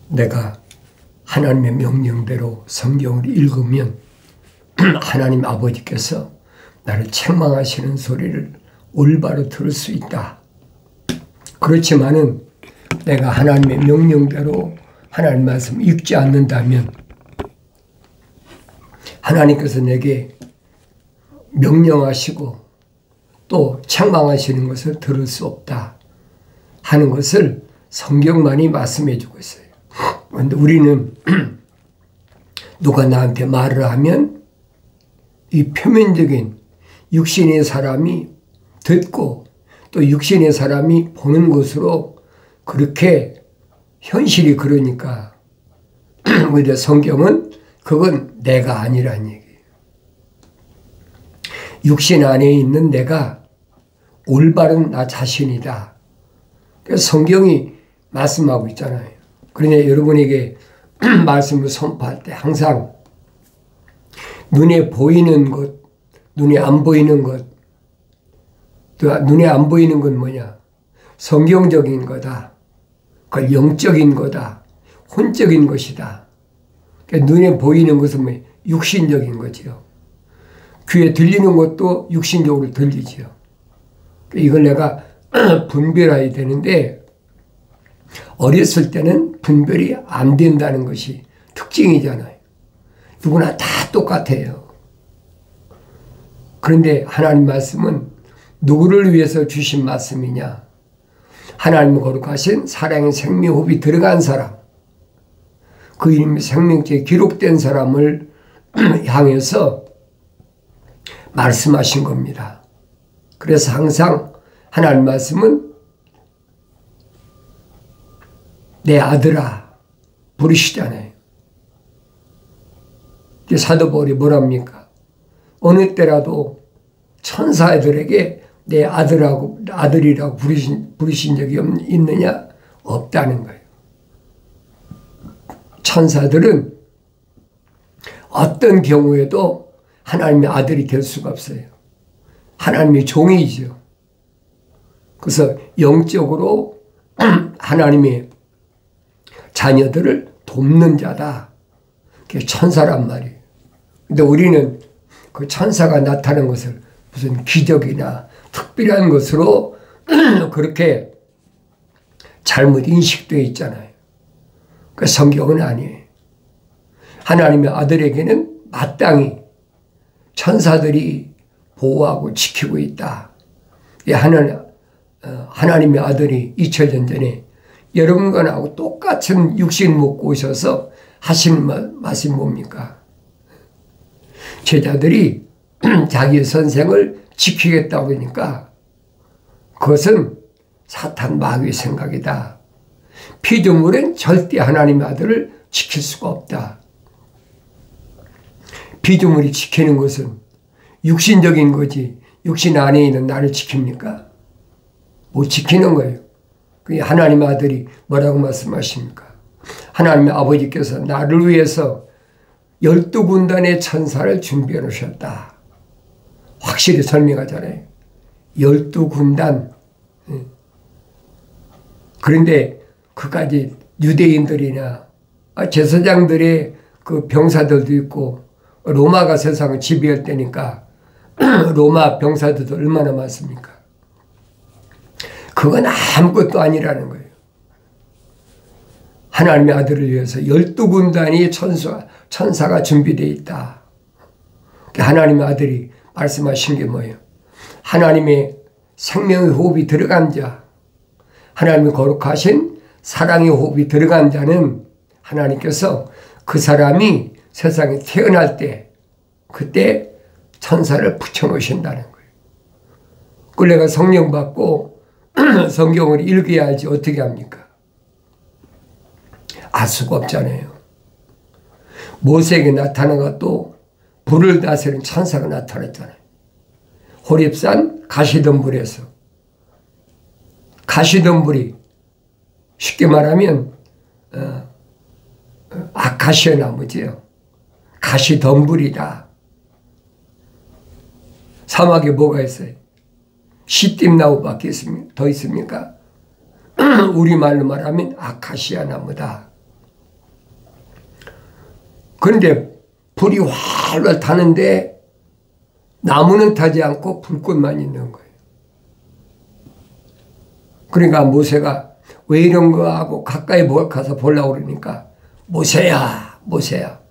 내가 하나님의 명령대로 성경을 읽으면 하나님 아버지께서 나를 책망하시는 소리를 올바로 들을 수 있다. 그렇지만은 내가 하나님의 명령대로 하나님 말씀 읽지 않는다면 하나님께서 내게 명령하시고 또 책망하시는 것을 들을 수 없다 하는 것을 성경만이 말씀해 주고 있어요. 그런데 우리는 누가 나한테 말을 하면 이 표면적인 육신의 사람이 듣고 또 육신의 사람이 보는 것으로 그렇게 현실이 그러니까 오히려 성경은 그건 내가 아니란 얘기예요. 육신 안에 있는 내가 올바른 나 자신이다. 그래서 성경이 말씀하고 있잖아요. 그러니 여러분에게 말씀을 선포할 때 항상 눈에 보이는 것, 눈에 안 보이는 것, 또 눈에 안 보이는 건 뭐냐? 성경적인 거다. 그 영적인 거다. 혼적인 것이다. 그러니까 눈에 보이는 것은 뭐 육신적인 거지요. 귀에 들리는 것도 육신적으로 들리지요. 이걸 내가 분별해야 되는데 어렸을 때는 분별이 안 된다는 것이 특징이잖아요. 누구나 다 똑같아요. 그런데 하나님 말씀은 누구를 위해서 주신 말씀이냐? 하나님 거룩하신 사랑의 생명호흡이 들어간 사람, 그 이름이 생명책에 기록된 사람을 향해서 말씀하신 겁니다. 그래서 항상 하나님 말씀은 내 아들아 부르시잖아요. 사도 바울이 뭐랍니까? 어느 때라도 천사들에게 내 아들이라고 부르신 적이 있느냐? 없다는 거예요. 천사들은 어떤 경우에도 하나님의 아들이 될 수가 없어요. 하나님의 종이죠. 그래서 영적으로 하나님의 자녀들을 돕는 자다. 그게 천사란 말이에요. 근데 우리는 그 천사가 나타난 것을 무슨 기적이나 특별한 것으로 그렇게 잘못 인식되어 있잖아요. 그 성경은 아니에요. 하나님의 아들에게는 마땅히 천사들이 보호하고 지키고 있다. 하나님의 아들이 2000년 전에 여러분과 나하고 똑같은 육신 먹고 오셔서 하시는 말씀이 뭡니까? 제자들이 자기의 선생을 지키겠다고 하니까 그것은 사탄 마귀의 생각이다. 피조물은 절대 하나님의 아들을 지킬 수가 없다. 피조물이 지키는 것은 육신적인 거지 육신 안에 있는 나를 지킵니까? 못 지키는 거예요. 하나님의 아들이 뭐라고 말씀하십니까? 하나님의 아버지께서 나를 위해서 12군단의 천사를 준비해 놓으셨다. 확실히 설명하잖아요. 12군단. 그런데 그까지 유대인들이나 제사장들의 그 병사들도 있고 로마가 세상을 지배할 때니까 로마 병사들도 얼마나 많습니까? 그건 아무것도 아니라는 거예요. 하나님의 아들을 위해서 12군단의 천사가 준비되어 있다. 하나님의 아들이 말씀하신 게 뭐예요? 하나님의 생명의 호흡이 들어간 자, 하나님의 거룩하신 사랑의 호흡이 들어간 자는 하나님께서 그 사람이 세상에 태어날 때 그때 천사를 붙여놓으신다는 거예요. 그걸 내가 성령 받고 성경을 읽어야 알지 어떻게 합니까? 알 수가 없잖아요. 모세에게 나타난 것도 불을 다스리는 천사가 나타났잖아요. 호렙산 가시덤불에서. 가시덤불이 쉽게 말하면 아카시아 나무지요. 가시덤불이다. 사막에 뭐가 있어요? 시띠나무밖에 더 있습니까? 우리말로 말하면 아카시아 나무다. 그런데 불이 활활 타는데 나무는 타지 않고 불꽃만 있는 거예요. 그러니까 모세가 왜 이런 거 하고 가까이 가서 보려고 그러니까 모세야, 모세야.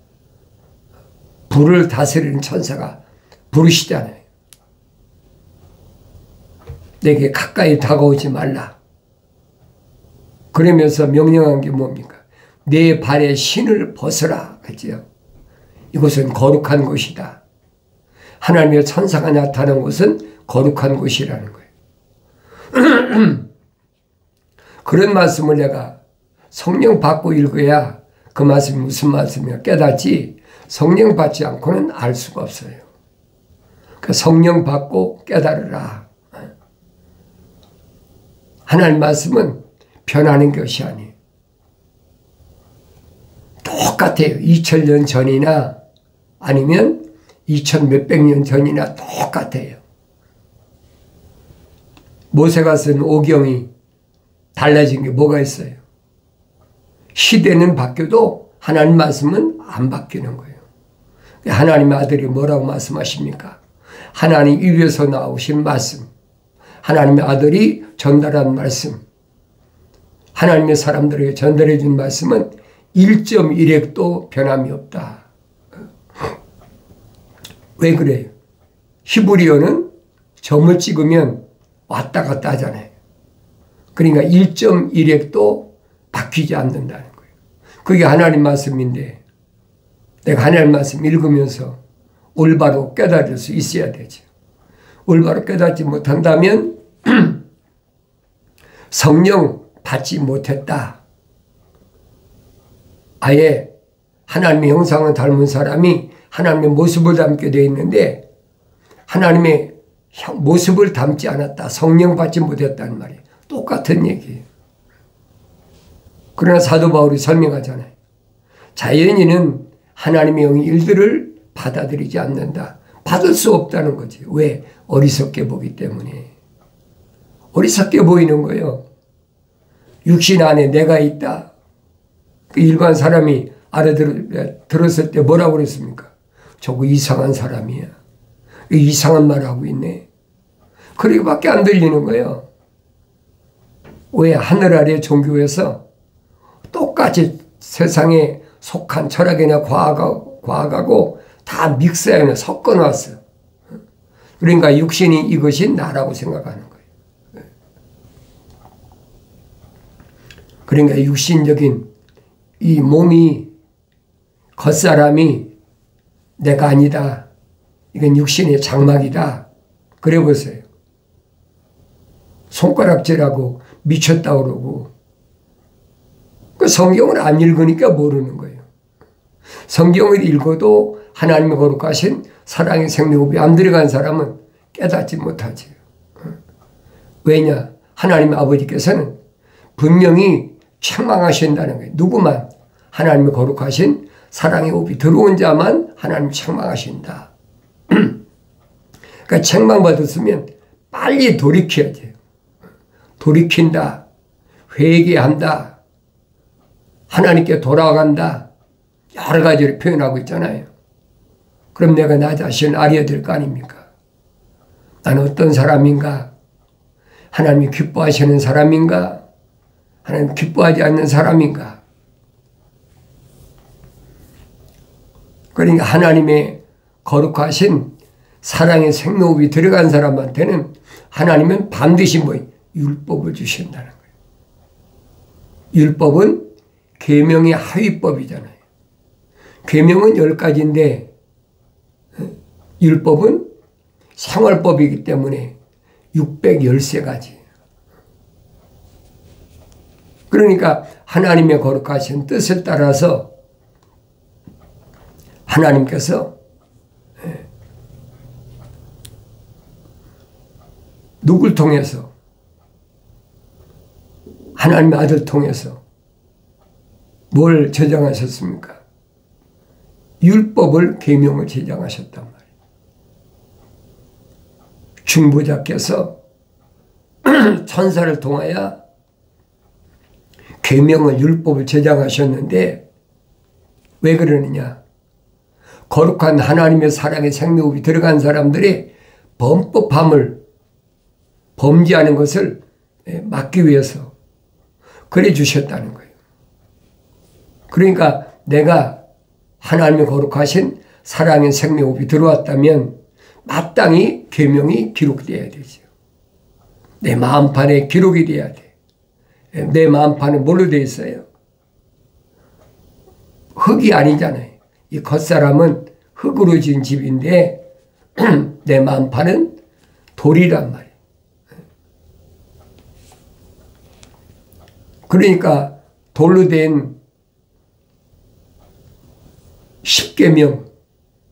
불을 다스리는 천사가 부르시잖아요. 내게 가까이 다가오지 말라. 그러면서 명령한 게 뭡니까? 내 발에 신을 벗어라. 그죠? 이곳은 거룩한 곳이다. 하나님의 천사가 나타난 곳은 거룩한 곳이라는 거예요. 그런 말씀을 내가 성령 받고 읽어야 그 말씀이 무슨 말씀이야 깨닫지, 성령 받지 않고는 알 수가 없어요. 그 성령 받고 깨달으라. 하나님 말씀은 변하는 것이 아니에요. 똑같아요. 2000년 전이나 아니면 2000 몇백 년 전이나 똑같아요. 모세가 쓴 오경이 달라진 게 뭐가 있어요? 시대는 바뀌어도 하나님 말씀은 안 바뀌는 거예요. 하나님의 아들이 뭐라고 말씀하십니까? 하나님 입에서 나오신 말씀, 하나님의 아들이 전달한 말씀, 하나님의 사람들에게 전달해 준 말씀은 1.1핵도 변함이 없다. 왜 그래요? 히브리어는 점을 찍으면 왔다 갔다 하잖아요. 그러니까 1.1핵도 바뀌지 않는다는 거예요. 그게 하나님 말씀인데 내가 하나님 말씀 읽으면서 올바로 깨달을 수 있어야 되죠. 올바로 깨닫지 못한다면 성령 받지 못했다. 아예 하나님의 형상을 닮은 사람이 하나님의 모습을 닮게 되어 있는데 하나님의 모습을 닮지 않았다. 성령 받지 못했다는 말이에요. 똑같은 얘기예요. 그러나 사도 바울이 설명하잖아요. 자연인은 하나님의 영의 일들을 받아들이지 않는다. 받을 수 없다는 거지. 왜? 어리석게 보기 때문에. 어리석게 보이는 거예요. 육신 안에 내가 있다. 그 일반 사람이 들었을 때 뭐라고 그랬습니까? 저거 이상한 사람이야. 이상한 말 하고 있네. 그리고밖에 안 들리는 거예요. 왜? 하늘 아래 종교에서 똑같이 세상에 속한 철학이나 과학하고 다 믹스해서 섞어놨어요. 그러니까 육신이 이것이 나라고 생각하는 거예요. 그러니까 육신적인 이 몸이 겉사람이 내가 아니다. 이건 육신의 장막이다. 그래 보세요. 손가락질하고 미쳤다 그러고 그 성경을 안 읽으니까 모르는 거예요. 성경을 읽어도 하나님의 거룩하신 사랑의 생명호흡이 안 들어간 사람은 깨닫지 못하지. 왜냐? 하나님의 아버지께서는 분명히 책망하신다는 거예요. 누구만? 하나님의 거룩하신 사랑의 호흡이 들어온 자만 하나님 책망하신다. 그러니까 책망받았으면 빨리 돌이켜야 돼요. 돌이킨다. 회개한다. 하나님께 돌아간다. 여러 가지를 표현하고 있잖아요. 그럼 내가 나 자신을 알아야 될 거 아닙니까? 나는 어떤 사람인가? 하나님이 기뻐하시는 사람인가? 하나님 기뻐하지 않는 사람인가? 그러니까 하나님의 거룩하신 사랑의 생명호흡이 들어간 사람한테는 하나님은 반드시 율법을 주신다는 거예요. 율법은 계명의 하위법이잖아요. 계명은 10가지인데 율법은 생활법이기 때문에 613가지. 그러니까 하나님의 거룩하신 뜻을 따라서 하나님께서 누굴 통해서? 하나님의 아들 통해서 뭘 제정하셨습니까? 율법을 계명을 제정하셨단 말이에요. 중보자께서 천사를 통하여 계명을 율법을 제정하셨는데 왜 그러느냐? 거룩한 하나님의 사랑의 생명이 들어간 사람들의 범법함을 범죄하는 것을 막기 위해서 그래 주셨다는 거예요. 그러니까 내가 하나님의 거룩하신 사랑의 생명이 들어왔다면 마땅히 계명이 기록되어야 되죠. 내 마음판에 기록이 돼야 돼. 내 마음판에 뭘로 되어 있어요? 흙이 아니잖아요. 이 겉사람은 흙으로 지은 집인데 내 마음판은 돌이란 말이에요. 그러니까 돌로 된 십계명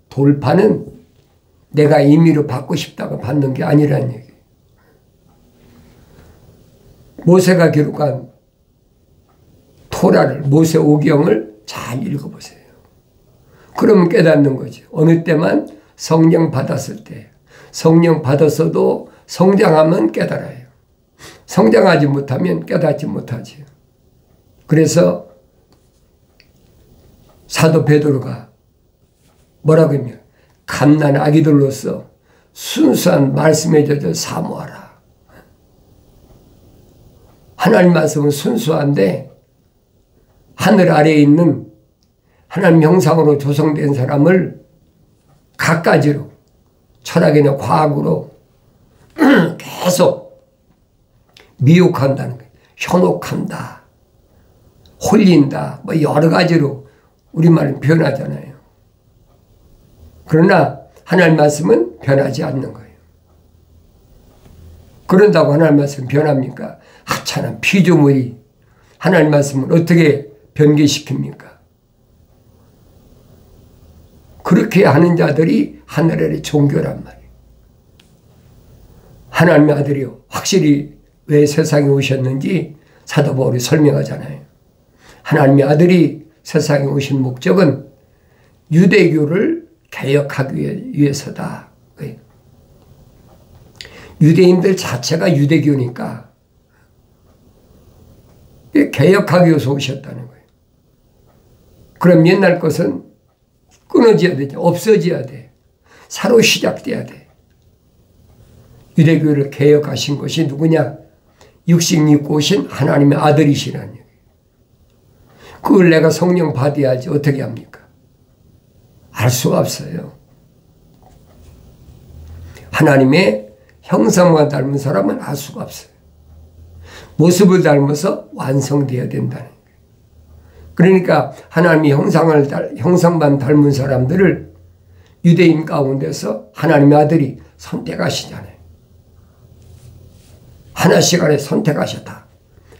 돌판은 내가 임의로 받고 싶다고 받는 게 아니라는 얘기예요. 모세가 기록한 토라를, 모세 오경을 잘 읽어보세요. 그러면 깨닫는 거죠. 어느 때만 성령 받았을 때. 성령 받았어도 성장하면 깨달아요. 성장하지 못하면 깨닫지 못하지. 그래서 사도 베드로가 뭐라고 했냐? 갓난 아기들로서 순수한 말씀에 젖어 사모하라. 하나님 말씀은 순수한데 하늘 아래에 있는 하나님 형상으로 조성된 사람을 갖가지로 철학이나 과학으로 계속 미혹한다는 거예요. 현혹한다, 홀린다, 뭐 여러 가지로 우리말은 변하잖아요. 그러나 하나님 말씀은 변하지 않는 거예요. 그런다고 하나님 말씀은 변합니까? 하찮은 피조물이 하나님 말씀을 어떻게 변개시킵니까? 그렇게 하는 자들이 하늘의 종교란 말이에요. 하나님의 아들이요. 확실히 왜 세상에 오셨는지 사도 바울이 설명하잖아요. 하나님의 아들이 세상에 오신 목적은 유대교를 개혁하기 위해서다. 유대인들 자체가 유대교니까 개혁하기 위해서 오셨다는 거예요. 그럼 옛날 것은 끊어져야 되죠. 없어져야 돼. 새로 시작돼야 돼. 유대교를 개혁하신 것이 누구냐? 육신 입고 오신 하나님의 아들이시라는 얘기예요. 그걸 내가 성령 받아야지 어떻게 합니까? 알 수가 없어요. 하나님의 형상과 닮은 사람은 알 수가 없어요. 모습을 닮아서 완성되어야 된다는 거예요. 그러니까 하나님의 형상만 닮은 사람들을 유대인 가운데서 하나님의 아들이 선택하시잖아요. 하나씩 안에 선택하셨다.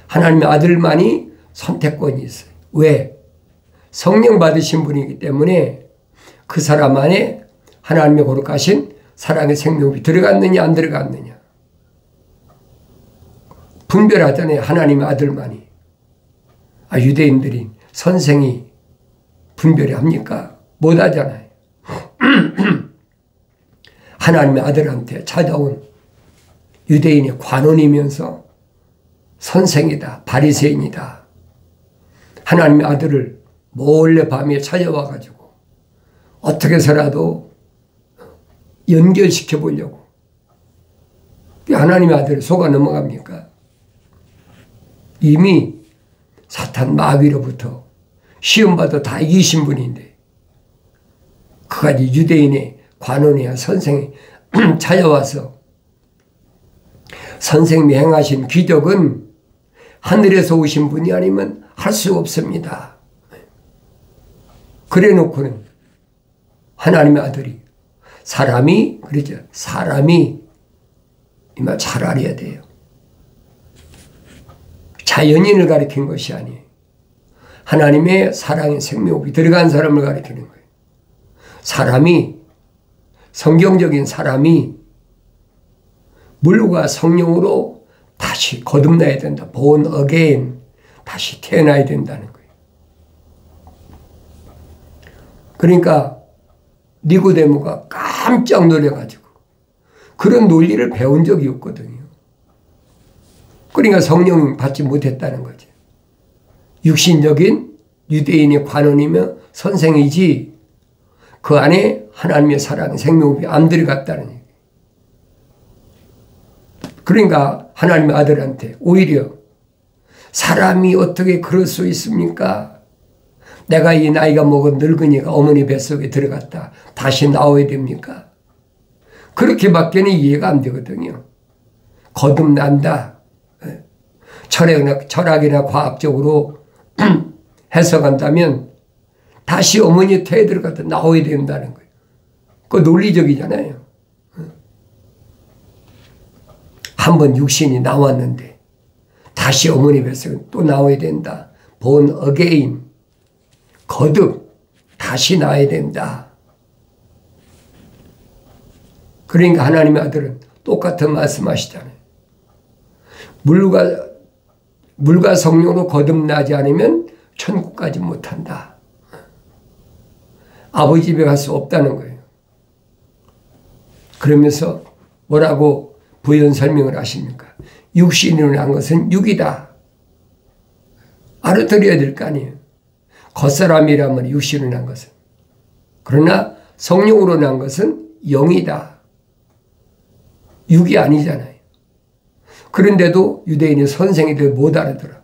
하나님의 아들만이 선택권이 있어요. 왜? 성령 받으신 분이기 때문에 그 사람 안에 하나님의 거룩하신 사랑의 생명이 들어갔느냐 안 들어갔느냐 분별하잖아요. 하나님의 아들만이. 유대인들이 선생이 분별이 합니까? 못하잖아요. 하나님의 아들한테 찾아온 유대인의 관원이면서 선생이다, 바리새인이다. 하나님의 아들을 몰래 밤에 찾아와가지고 어떻게 해서라도 연결시켜 보려고. 하나님의 아들을 속아 넘어갑니까? 이미 사탄 마귀로부터 시험받아 다 이기신 분인데 그까지 유대인의 관원이야 선생이 찾아와서 선생님이 행하신 기적은 하늘에서 오신 분이 아니면 할 수 없습니다. 그래 놓고는 하나님의 아들이 사람이 그러죠. 사람이 이말 잘 알아야 돼요. 자연인을 가리킨 것이 아니에요. 하나님의 사랑의 생명이 들어간 사람을 가리키는 거예요. 사람이 성경적인 사람이 물과 성령으로 다시 거듭나야 된다. born again. 다시 태어나야 된다는 거예요. 그러니까 니고데모가 깜짝 놀라가지고 그런 논리를 배운 적이 없거든요. 그러니까 성령 받지 못했다는 거죠. 육신적인 유대인의 관원이며 선생이지 그 안에 하나님의 사랑, 생명이 안 들어갔다는 얘기예요. 그러니까 하나님의 아들한테 오히려 사람이 어떻게 그럴 수 있습니까? 내가 이 나이가 먹은 늙은이가 어머니 뱃속에 들어갔다. 다시 나와야 됩니까? 그렇게밖에는 이해가 안 되거든요. 거듭난다. 철학이나 과학적으로 해석한다면 다시 어머니 태에 들어갔다 나와야 된다는 거예요. 그거 논리적이잖아요. 한번 육신이 나왔는데 다시 어머니 뱃속에 또 나와야 된다. born again. 거듭 다시 나와야 된다. 그러니까 하나님의 아들은 똑같은 말씀하시잖아요. 물과 성령으로 거듭나지 않으면 천국 가지 못한다. 아버지 집에 갈 수 없다는 거예요. 그러면서 뭐라고 부연 설명을 하십니까? 육신으로 난 것은 육이다. 알아들어야 될 거 아니에요. 겉사람이라면 육신으로 난 것은. 그러나 성령으로 난 것은 영이다. 육이 아니잖아요. 그런데도 유대인이 선생이들 못 알아들어.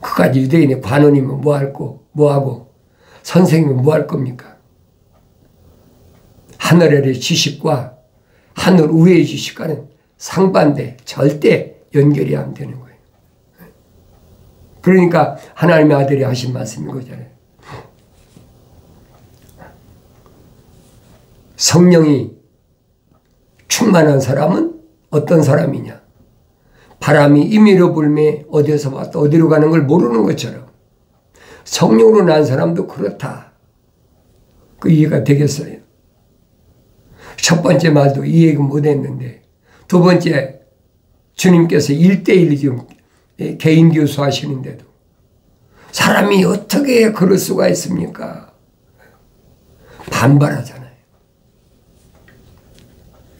그까지 유대인의 관원이면 뭐하고 선생이면 뭐 할 겁니까? 하늘 아래의 지식과 하늘 위의 지식과는 상반돼 절대 연결이 안 되는 거예요. 그러니까 하나님의 아들이 하신 말씀인 거잖아요. 성령이 충만한 사람은 어떤 사람이냐? 바람이 임의로 불매 어디에서 왔다 어디로 가는 걸 모르는 것처럼 성령으로 난 사람도 그렇다. 그 이해가 되겠어요? 첫 번째 말도 이해 못했는데 두 번째 주님께서 1:1 지금 개인 교수하시는데도 사람이 어떻게 그럴 수가 있습니까? 반발하잖아요.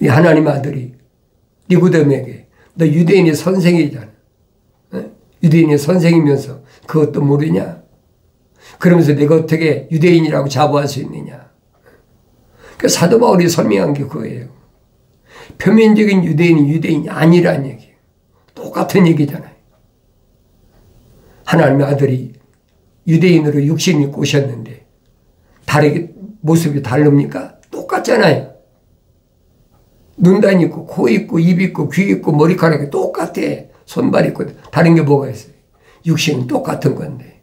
이 하나님 아들이 니고데모에게 너 유대인의 선생이잖아. 유대인의 선생이면서 그것도 모르냐? 그러면서 내가 어떻게 유대인이라고 자부할 수 있느냐? 그 사도 바울이 설명한 게 그거예요. 표면적인 유대인이 유대인이 아니란 얘기예요. 똑같은 얘기잖아요. 하나님의 아들이 유대인으로 육신 입고 오셨는데 다르게 모습이 다릅니까? 똑같잖아요. 눈단 있고 코 있고 입 있고 귀 있고 머리카락이 똑같아. 손발 있고 다른 게 뭐가 있어요? 육신은 똑같은 건데.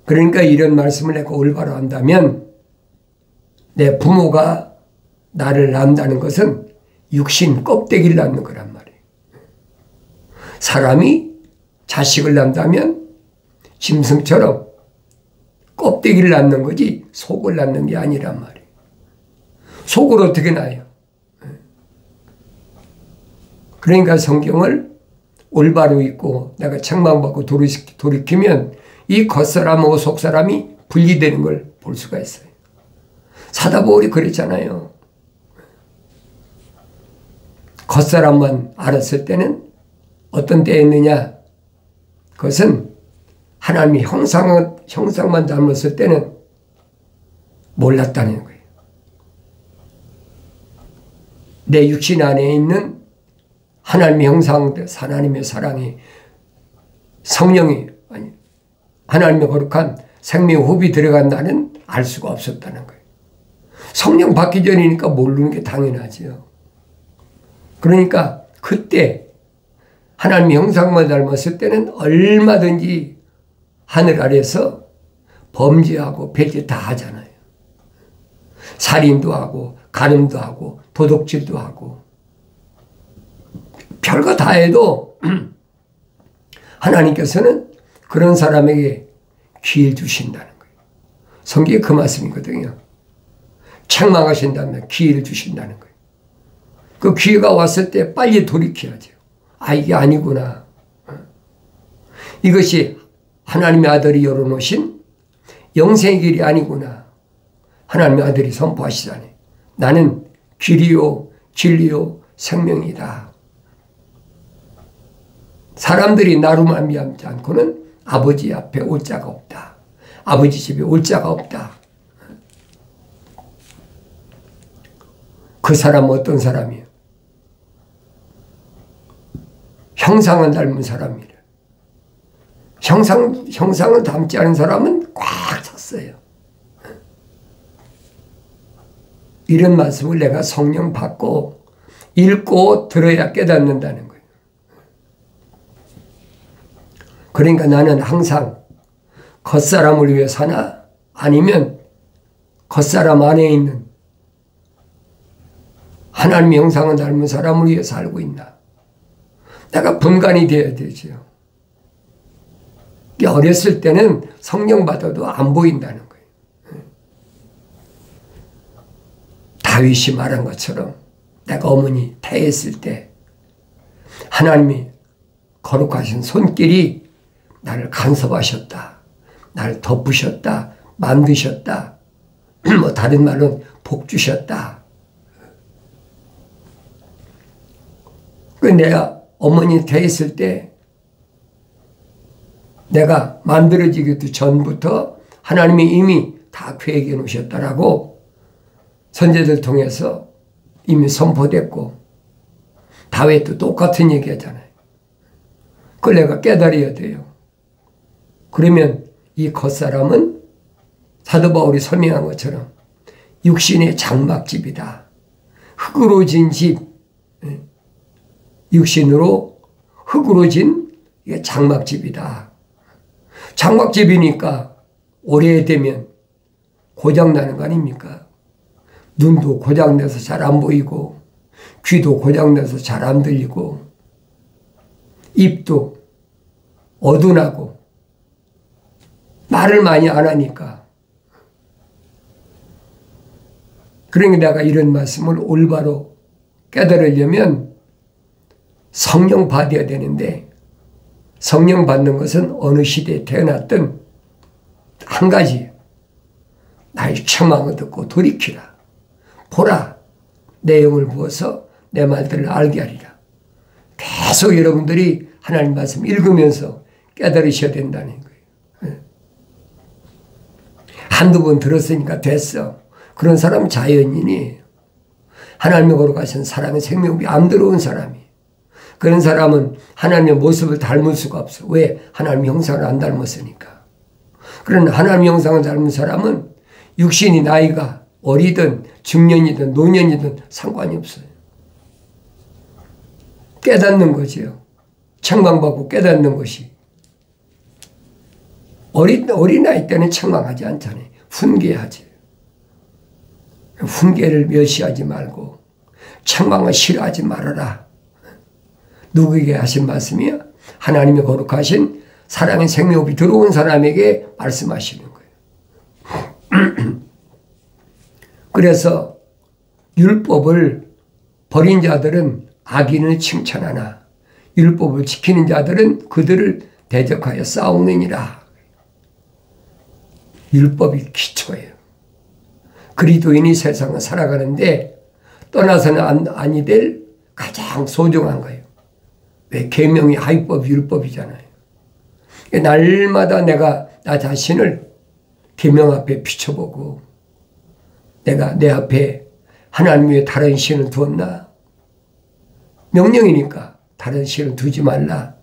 그러니까 이런 말씀을 내가 올바로 한다면 내 부모가 나를 낳는다는 것은 육신 껍데기를 낳는 거란 말이에요. 사람이 자식을 낳는다면 짐승처럼 껍데기를 낳는 거지 속을 낳는 게 아니란 말이에요. 속을 어떻게 낳아요? 그러니까 성경을 올바로 읽고 내가 책망받고 돌이키면 이 겉사람하고 속사람이 분리되는 걸 볼 수가 있어요. 사도 바울이 그랬잖아요. 겉사람만 알았을 때는 어떤 때였느냐? 그것은 하나님의 형상만 닮았을 때는 몰랐다는 거예요. 내 육신 안에 있는 하나님의 형상, 하나님의 사랑이 성령이 아니 하나님의 거룩한 생명 호흡이 들어간 나는 알 수가 없었다는 거예요. 성령 받기 전이니까 모르는 게 당연하지요. 그러니까 그때 하나님의 형상만 닮았을 때는 얼마든지 하늘 아래서 범죄하고 배제 다 하잖아요. 살인도 하고 간음도 하고 도둑질도 하고 별거 다 해도 하나님께서는 그런 사람에게 기회를 주신다는 거예요. 성경에 그 말씀이거든요. 책망하신다면 기회를 주신다는 거예요. 그 기회가 왔을 때 빨리 돌이켜야죠. 아, 이게 아니구나. 이것이 하나님의 아들이 열어놓으신 영생의 길이 아니구나. 하나님의 아들이 선포하시다니. 나는 길이요 진리요 생명이다. 사람들이 나로 말미암지 않고는 아버지 앞에 올 자가 없다. 아버지 집에 올 자가 없다. 그 사람은 어떤 사람이에요? 형상을 닮은 사람이래. 형상을 닮지 않은 사람은 꽉 찼어요. 이런 말씀을 내가 성령 받고 읽고 들어야 깨닫는다는 거예요. 그러니까 나는 항상 겉사람을 위해 사나 아니면 겉사람 안에 있는 하나님의 형상을 닮은 사람을 위해 살고 있나. 내가 분간이 되어야 되죠. 어렸을 때는 성령 받아도 안 보인다는 거예요. 다윗이 말한 것처럼 내가 어머니 태했을 때 하나님이 거룩하신 손길이 나를 간섭하셨다. 나를 덮으셨다. 만드셨다. 뭐 다른 말로는 복 주셨다. 그 내가 어머니 태했을 때 내가 만들어지기도 전부터 하나님이 이미 다 계획해 놓으셨다라고 선제들 통해서 이미 선포됐고 다윗도 똑같은 얘기 하잖아요. 그걸 내가 깨달아야 돼요. 그러면 이 겉사람은 사도 바울이 설명한 것처럼 육신의 장막집이다. 흙으로 진 집, 육신으로 흙으로 진 장막집이다. 장막집이니까 오래되면 고장나는 거 아닙니까? 눈도 고장나서 잘 안 보이고 귀도 고장나서 잘 안 들리고 입도 어두나고 말을 많이 안 하니까. 그러니까 내가 이런 말씀을 올바로 깨달으려면 성령 받아야 되는데 성령 받는 것은 어느 시대에 태어났든 한 가지 나의 책망을 듣고 돌이키라. 보라. 내 영을 부어서 내 말들을 알게 하리라. 계속 여러분들이 하나님 말씀 읽으면서 깨달으셔야 된다는 거예요. 한두 번 들었으니까 됐어. 그런 사람은 자연인이에요. 하나님의 거룩하신 사랑의 생명이 안 들어온 사람이에요. 그런 사람은 하나님의 모습을 닮을 수가 없어. 왜? 하나님의 형상을 안 닮았으니까. 그러나 하나님의 형상을 닮은 사람은 육신이 나이가 어리든 중년이든 노년이든 상관이 없어요. 깨닫는 거지요. 책망받고 깨닫는 것이. 어린아이 때는 책망하지 않잖아요. 훈계하지. 훈계를 멸시하지 말고 책망을 싫어하지 말아라. 누구에게 하신 말씀이야? 하나님의 거룩하신 사랑의 생명이 들어온 사람에게 말씀하시는 거예요. 그래서 율법을 버린 자들은 악인을 칭찬하나 율법을 지키는 자들은 그들을 대적하여 싸우느니라. 율법이 기초예요. 그리스도인이 세상을 살아가는데 떠나서는 아니 될 가장 소중한 거예요. 왜? 계명이 하위법, 율법이잖아요. 날마다 내가 나 자신을 계명 앞에 비춰보고 내가 내 앞에 하나님 외에 다른 신을 두었나? 명령이니까 다른 신을 두지 말라.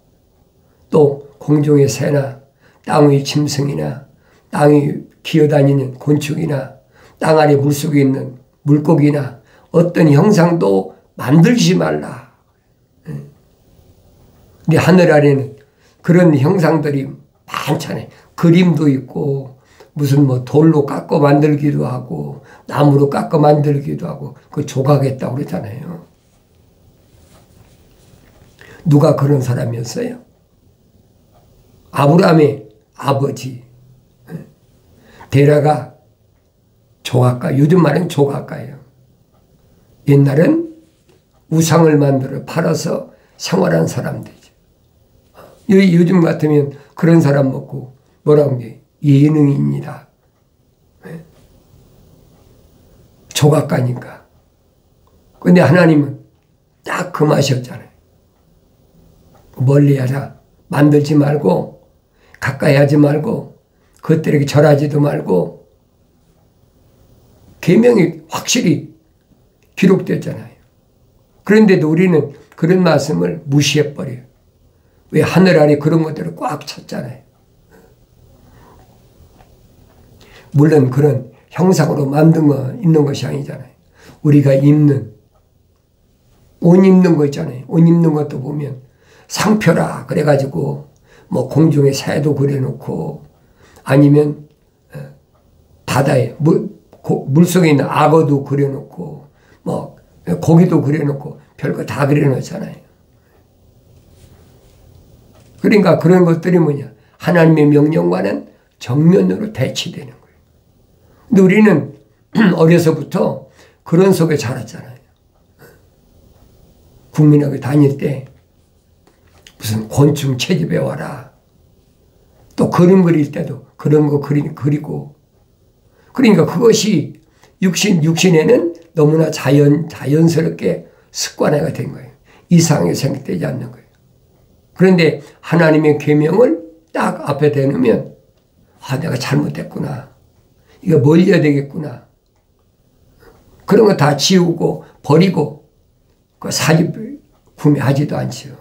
또 공중의 새나 땅 위의 짐승이나 땅 위에 기어다니는 곤충이나 땅 아래 물속에 있는 물고기나 어떤 형상도 만들지 말라. 근데 하늘 아래는 그런 형상들이 많잖아요. 그림도 있고 무슨 뭐 돌로 깎아 만들기도 하고 나무로 깎아 만들기도 하고 그 조각했다고 그러잖아요. 누가 그런 사람이었어요? 아브라함의 아버지 데라가 조각가, 요즘 말은 조각가예요. 옛날엔 우상을 만들어 팔아서 생활한 사람들이죠. 요즘 같으면 그런 사람 먹고 뭐라고 해요? 예능입니다. 조각가니까. 근데 하나님은 딱 그 맛이었잖아요. 멀리 하라. 만들지 말고 가까이 하지 말고 그것들에게 절하지도 말고 계명이 확실히 기록됐잖아요. 그런데도 우리는 그런 말씀을 무시해버려요. 왜? 하늘 아래 그런 것들을 꽉 찼잖아요. 물론 그런 형상으로 만든 거 있는 것이 아니잖아요. 우리가 입는 옷 입는 거 있잖아요. 옷 입는 것도 보면 상표라 그래가지고 뭐 공중에 새도 그려놓고 아니면 바다에 물속에 있는 악어도 그려놓고 뭐 고기도 그려놓고 별거 다 그려놓잖아요. 그러니까 그런 것들이 뭐냐? 하나님의 명령과는 정면으로 대치되는 거예요. 근데 우리는 어려서부터 그런 속에 자랐잖아요. 국민학교 다닐 때 무슨 곤충 채집해 와라. 또 그림 그릴 때도 그런 거 그리고. 그러니까 그것이 육신에는 너무나 자연스럽게 습관화가 된 거예요. 이상하게 생각되지 않는 거예요. 그런데 하나님의 계명을 딱 앞에 대놓으면 내가 잘못했구나. 이거 멀려야 되겠구나. 그런 거 다 지우고 버리고 그 사립 구매하지도 않죠.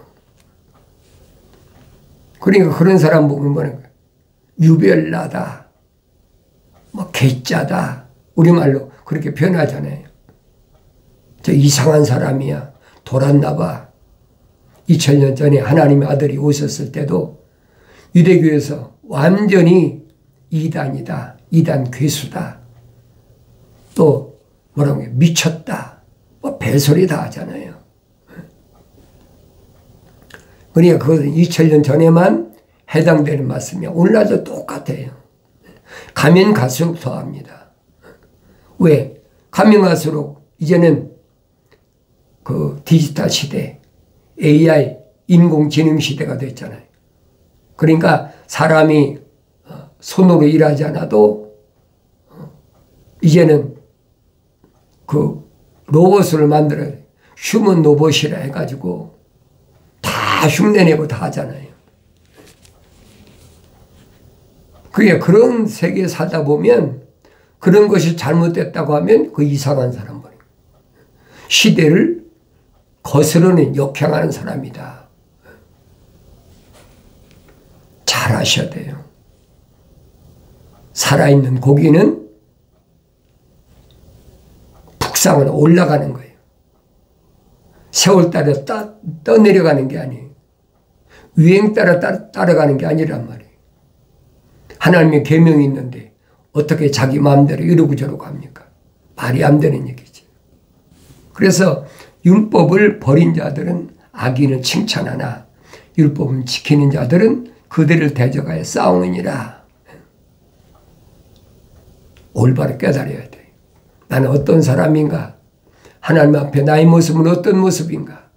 그러니까 그런 사람 보면 뭐는 거예요? 유별나다. 뭐 개짜다. 우리말로 그렇게 표현하잖아요. 저 이상한 사람이야. 돌았나 봐. 2000년 전에 하나님의 아들이 오셨을 때도 유대교에서 완전히 이단이다. 이단 괴수다. 또 뭐라고 해요? 미쳤다. 뭐 배소리 다 하잖아요. 그러니까 그것은 2000년 전에만 해당되는 말씀이야. 오늘날도 똑같아요. 가면 갈수록 더합니다. 왜? 가면 갈수록 이제는 그 디지털 시대, AI, 인공지능 시대가 됐잖아요. 그러니까 사람이 손으로 일하지 않아도 이제는 그 로봇을 만들어요. 휴먼 로봇이라 해가지고 다 흉내내고 다 하잖아요. 그게 그런 세계에 살다 보면 그런 것이 잘못됐다고 하면 그 이상한 사람 버려요. 시대를 거스르는 역행하는 사람이다. 잘 아셔야 돼요. 살아있는 고기는 북상으로 올라가는 거예요. 세월 따라 떠내려가는 게 아니에요. 유행 따라 따라가는 게 아니란 말이에요. 하나님의 계명이 있는데 어떻게 자기 마음대로 이러고 저러고 합니까? 말이 안 되는 얘기지. 그래서 율법을 버린 자들은 악인을 칭찬하나 율법을 지키는 자들은 그들을 대적하여 싸우느니라. 올바로 깨달아야 돼. 나는 어떤 사람인가? 하나님 앞에 나의 모습은 어떤 모습인가?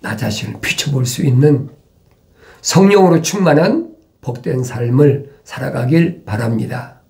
나 자신을 비춰볼 수 있는 성령으로 충만한 복된 삶을 살아가길 바랍니다.